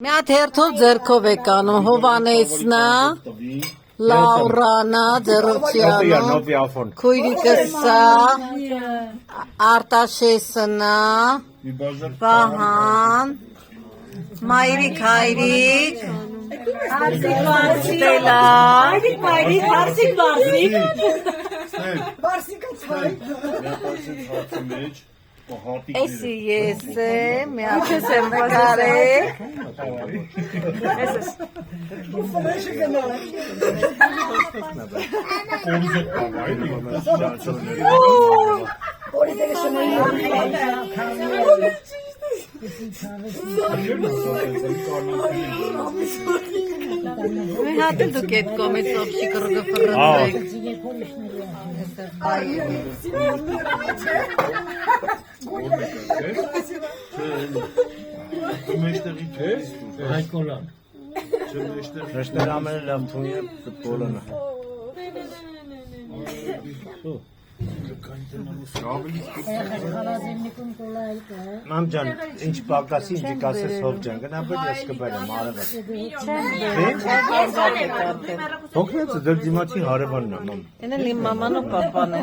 Մի հատ հերթով ձեռքով է կանում Հովանեսնա, Լաուրանա, Ձեռոցյանը, քույրիկսա, Արտաշեսնա, Վահան, Մայրիկ Հայրիկ, Ստելա, Էսի ես եմ, մի հատ եմ վարեք, մի հատ էլ դուք էդ կոմից ովշի կրգը ֆրնձեք Meşter amele laf tunya futboluna. Mamcan inç bagasi inç kase sovcan. Gana böyle eski böyle mağara. Çok ne? Dört dimaçin haravan nam. એને લીંબામાંનો પપ્પાને